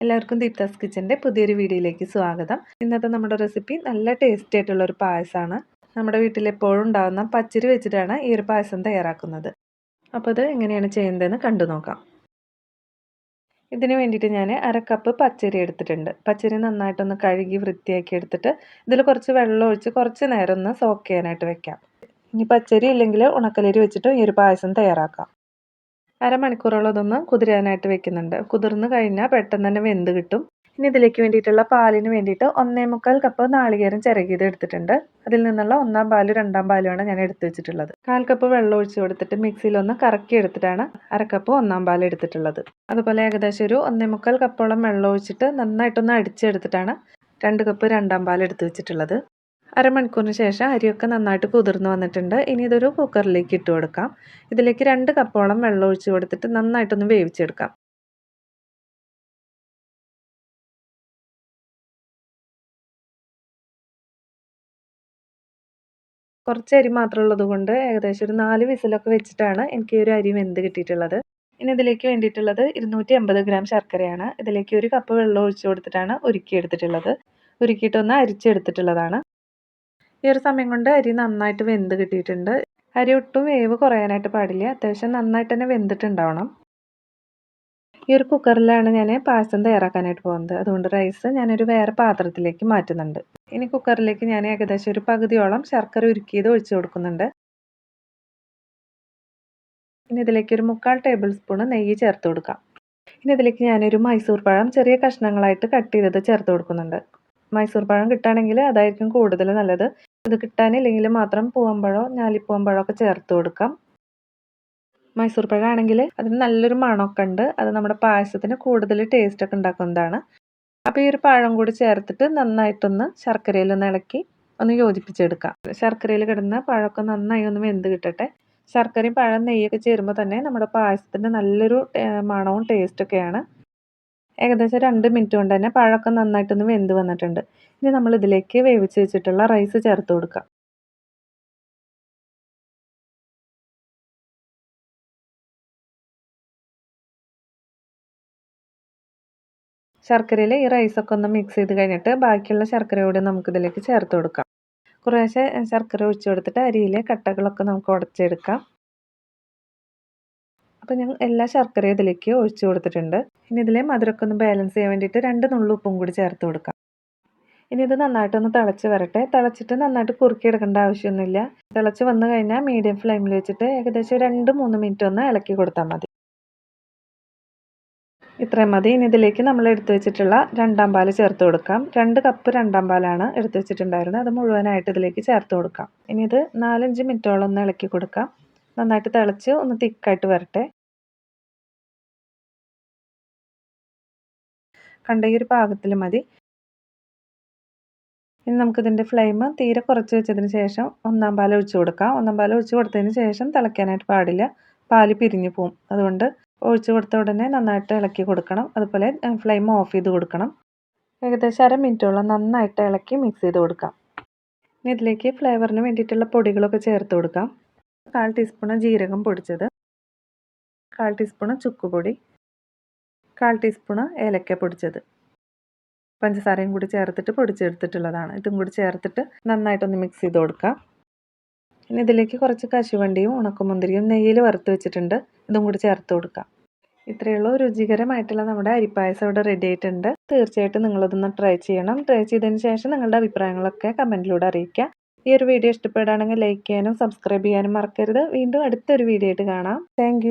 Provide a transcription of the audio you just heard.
എല്ലാവർക്കും ദീപ്താസ് കിച്ചൻ്റെ പുതിയൊരു വീഡിയോയിലേക്ക് സ്വാഗതം. ഇന്നത്തെ നമ്മുടെ റെസിപ്പി നല്ല ടേസ്റ്റി ആയിട്ടുള്ള ഒരു പായസമാണ്. നമ്മുടെ വീട്ടിൽ എപ്പോഴും ഉണ്ടാകുന്ന പച്ചരി വെച്ചിട്ടാണ് ഈ ഒരു പായസം തയ്യാറാക്കുന്നത്. അപ്പോൾ അത് എങ്ങനെയാണ് ചെയ്യുന്നതെന്ന് കണ്ടു നോക്കാം. ഇതിന് വേണ്ടിയിട്ട് ഞാൻ 1/2 കപ്പ് പച്ചരി എടുത്തിട്ടുണ്ട്. പച്ചരി നന്നായിട്ടൊന്ന് കഴുകി വൃത്തിയാക്കി എടുത്തിട്ട് ഇതിൽ കുറച്ച് വെള്ളം ഒഴിച്ച് കുറച്ച് നേരം ഒന്ന് സോക്ക് ചെയ്യാനായിട്ട് വെക്കാം. ഇനി പച്ചരി ഇല്ലെങ്കിൽ ഉണക്കലരി വെച്ചിട്ട് ഈ ഒരു പായസം തയ്യാറാക്കാം. അരമണിക്കൂറോളം ഇതൊന്ന് കുതിരാനായിട്ട് വെക്കുന്നുണ്ട്. കുതിർന്ന് കഴിഞ്ഞാൽ പെട്ടെന്ന് തന്നെ വെന്ത് കിട്ടും. ഇനി ഇതിലേക്ക് വേണ്ടിയിട്ടുള്ള പാലിന് വേണ്ടിയിട്ട് 1/4 കപ്പ് നാളികേരം ചിരകിയത് എടുത്തിട്ടുണ്ട്. അതിൽ നിന്നുള്ള 1/4 പാല് 2/2 പാലുമാണ് ഞാൻ എടുത്തു വെച്ചിട്ടുള്ളത്. 1/4 കപ്പ് വെള്ളം ഒഴിച്ച് കൊടുത്തിട്ട് മിക്സിയിലൊന്ന് കറക്കി എടുത്തിട്ടാണ് 1/2 കപ്പ് 1/4 പാൽ എടുത്തിട്ടുള്ളത്. അതുപോലെ ഏകദേശം ഒരു 1/4 കപ്പോളം വെള്ളം ഒഴിച്ചിട്ട് നന്നായിട്ടൊന്ന് അടിച്ചെടുത്തിട്ടാണ് 2 കപ്പ് 2/2 പാൽ എടുത്തു വെച്ചിട്ടുള്ളത്. അരമണിക്കൂറിന് ശേഷം അരിയൊക്കെ നന്നായിട്ട് കുതിർന്ന് വന്നിട്ടുണ്ട്. ഇനി ഇതൊരു കുക്കറിലേക്ക് ഇട്ട് കൊടുക്കാം. ഇതിലേക്ക് 2 കപ്പോളം വെള്ളം ഒഴിച്ച് കൊടുത്തിട്ട് നന്നായിട്ടൊന്ന് വേവിച്ചെടുക്കാം. കുറച്ച് അരി മാത്രമുള്ളത് കൊണ്ട് ഏകദേശം ഒരു 4 വിസിലൊക്കെ വെച്ചിട്ടാണ് എനിക്ക് ഈ ഒരു അരി വെന്ത് കിട്ടിയിട്ടുള്ളത്. ഇനി ഇതിലേക്ക് വേണ്ടിയിട്ടുള്ളത് 250 ഗ്രാം ശർക്കരയാണ്. ഇതിലേക്ക് 1 കപ്പ് വെള്ളം ഒഴിച്ച് കൊടുത്തിട്ടാണ് ഉരുക്കിയെടുത്തിട്ടുള്ളത്. ഉരുക്കിയിട്ടൊന്ന് അരിച്ചെടുത്തിട്ടുള്ളതാണ്. ഈ ഒരു സമയം കൊണ്ട് അരി നന്നായിട്ട് വെന്ത് കിട്ടിയിട്ടുണ്ട്. അരി ഒട്ടും വേവ് കുറയാനായിട്ട് പാടില്ല. അത്യാവശ്യം നന്നായിട്ട് തന്നെ വെന്തിട്ടുണ്ടാവണം. ഈ ഒരു കുക്കറിലാണ് ഞാൻ പായസം തയ്യാറാക്കാനായിട്ട് പോകുന്നത്. അതുകൊണ്ട് റൈസ് ഞാനൊരു വേറെ പാത്രത്തിലേക്ക് മാറ്റുന്നുണ്ട്. ഇനി കുക്കറിലേക്ക് ഞാൻ ഏകദേശം ഒരു പകുതിയോളം ശർക്കര ഉരുക്കിയത് ഒഴിച്ചു കൊടുക്കുന്നുണ്ട്. ഇനി ഇതിലേക്ക് ഒരു 3/4 ടേബിൾ സ്പൂൺ നെയ്യ് ചേർത്ത് കൊടുക്കാം. ഇനി ഇതിലേക്ക് ഞാനൊരു മൈസൂർ പഴം ചെറിയ കഷ്ണങ്ങളായിട്ട് കട്ട് ചെയ്തത് ചേർത്ത് കൊടുക്കുന്നുണ്ട്. മൈസൂർ പഴം കിട്ടുകയാണെങ്കിൽ അതായിരിക്കും കൂടുതൽ നല്ലത്. ഇത് കിട്ടാനില്ലെങ്കിൽ മാത്രം പൂവമ്പഴമോ ഞാലിപ്പൂവമ്പഴമോ ഒക്കെ ചേർത്ത് കൊടുക്കാം. മൈസൂർ പഴം ആണെങ്കിൽ അതിന് നല്ലൊരു മണമൊക്കെ ഉണ്ട്. അത് നമ്മുടെ പായസത്തിന് കൂടുതൽ ടേസ്റ്റൊക്കെ ഉണ്ടാക്കുന്നതാണ്. അപ്പോൾ ഈ ഒരു പഴം കൂടി ചേർത്തിട്ട് നന്നായിട്ടൊന്ന് ശർക്കരയിലൊന്ന് ഇളക്കി ഒന്ന് യോജിപ്പിച്ചെടുക്കാം. ശർക്കരയിൽ കിടന്ന പഴമൊക്കെ നന്നായി ഒന്ന് വെന്ത് കിട്ടട്ടെ. ശർക്കരയും പഴം നെയ്യൊക്കെ ചേരുമ്പോൾ തന്നെ നമ്മുടെ പായസത്തിന് നല്ലൊരു മണവും ടേസ്റ്റൊക്കെയാണ്. ഏകദേശം 2 മിനിറ്റ് കൊണ്ട് തന്നെ പഴമൊക്കെ നന്നായിട്ടൊന്ന് വെന്ത് വന്നിട്ടുണ്ട്. ഇനി നമ്മൾ ഇതിലേക്ക് വേവിച്ച് വെച്ചിട്ടുള്ള റൈസ് ചേർത്ത് കൊടുക്കാം. ശർക്കരയിൽ ഈ റൈസൊക്കെ ഒന്ന് മിക്സ് ചെയ്ത് കഴിഞ്ഞിട്ട് ബാക്കിയുള്ള ശർക്കര കൂടി നമുക്കിതിലേക്ക് ചേർത്ത് കൊടുക്കാം. കുറേശ്ശെ ശർക്കര ഒഴിച്ച് കൊടുത്തിട്ട് അരിയിലെ കട്ടകളൊക്കെ നമുക്ക് ഉടച്ചെടുക്കാം. അപ്പോൾ ഞാൻ എല്ലാ ശർക്കരയും ഇതിലേക്ക് ഒഴിച്ച് കൊടുത്തിട്ടുണ്ട്. ഇനി ഇതിലെ മധുരമൊക്കെ ഒന്ന് ബാലൻസ് ചെയ്യാൻ വേണ്ടിയിട്ട് 2 നുള്ളു ഉപ്പും കൂടി ചേർത്ത് കൊടുക്കാം. ഇനി ഇത് നന്നായിട്ടൊന്ന് തിളച്ച് വരട്ടെ. തിളച്ചിട്ട് നന്നായിട്ട് കുറുക്കിയെടുക്കേണ്ട ആവശ്യമൊന്നുമില്ല. തിളച്ച് വന്നു കഴിഞ്ഞാൽ മീഡിയം ഫ്ലെയിമിൽ വെച്ചിട്ട് ഏകദേശം 2-3 മിനിറ്റ് ഒന്ന് ഇളക്കി കൊടുത്താൽ മതി. ഇത്രയും മതി. ഇനി ഇതിലേക്ക് നമ്മൾ എടുത്തു വെച്ചിട്ടുള്ള 2/2 പാൽ ചേർത്ത് കൊടുക്കാം. 2 കപ്പ് 2/2 പാലാണ് എടുത്തു വെച്ചിട്ടുണ്ടായിരുന്നത്. അത് മുഴുവനായിട്ട് ഇതിലേക്ക് ചേർത്ത് കൊടുക്കാം. ഇനി ഇത് 4-5 മിനിറ്റോളം ഒന്ന് ഇളക്കി കൊടുക്കാം. നന്നായിട്ട് തിളച്ച് ഒന്ന് തിക്കായിട്ട് വരട്ടെ. കണ്ട ഈ ഒരു പാകത്തിൽ മതി. ഇനി നമുക്കിതിൻ്റെ ഫ്ലെയിം തീരെ കുറച്ച് വെച്ചതിന് ശേഷം 1/2 പാൽ ഒഴിച്ച് കൊടുക്കാം. 1/2 പാൽ ഒഴിച്ച് കൊടുത്തതിന് ശേഷം തിളയ്ക്കാനായിട്ട് പാടില്ല. പാല് പിരിഞ്ഞു പോവും. അതുകൊണ്ട് ഒഴിച്ച് കൊടുത്ത ഉടനെ നന്നായിട്ട് ഇളക്കി കൊടുക്കണം. അതുപോലെ ഫ്ലെയിം ഓഫ് ചെയ്ത് കൊടുക്കണം. ഏകദേശം 1/2 മിനിറ്റോളം നന്നായിട്ട് ഇളക്കി മിക്സ് ചെയ്ത് കൊടുക്കാം. ഇനി ഇതിലേക്ക് ഫ്ലേവറിന് വേണ്ടിയിട്ടുള്ള പൊടികളൊക്കെ ചേർത്ത് കൊടുക്കാം. 1/4 ടീസ്പൂൺ ജീരകം പൊടിച്ചത്, 1/4 ടീസ്പൂൺ ചുക്കുപൊടി, 1/4 ടീസ്പൂൺ ഏലക്ക പൊടിച്ചത്, പഞ്ചസാരയും കൂടി ചേർത്തിട്ട് പൊടിച്ചെടുത്തിട്ടുള്ളതാണ്. ഇതും കൂടി ചേർത്തിട്ട് നന്നായിട്ടൊന്ന് മിക്സ് ചെയ്ത് കൊടുക്കാം. ഇനി ഇതിലേക്ക് കുറച്ച് കശുവണ്ടിയും ഉണക്കമുന്തിരിയും നെയ്യിൽ വറുത്ത് വെച്ചിട്ടുണ്ട്. ഇതും കൂടി ചേർത്ത് കൊടുക്കാം. ഇത്രയേ ഉള്ളൂ. രുചികരമായിട്ടുള്ള നമ്മുടെ അരിപ്പായസം ഇവിടെ റെഡി ആയിട്ടുണ്ട്. തീർച്ചയായിട്ടും നിങ്ങളതൊന്ന് ട്രൈ ചെയ്യണം. ട്രൈ ചെയ്തതിന് ശേഷം നിങ്ങളുടെ അഭിപ്രായങ്ങളൊക്കെ കമൻറ്റിലൂടെ അറിയിക്കുക. ഈ ഒരു വീഡിയോ ഇഷ്ടപ്പെടുകയാണെങ്കിൽ ലൈക്ക് ചെയ്യാനും സബ്സ്ക്രൈബ് ചെയ്യാനും മറക്കരുത്. വീണ്ടും അടുത്തൊരു വീഡിയോ ആയിട്ട് കാണാം. താങ്ക്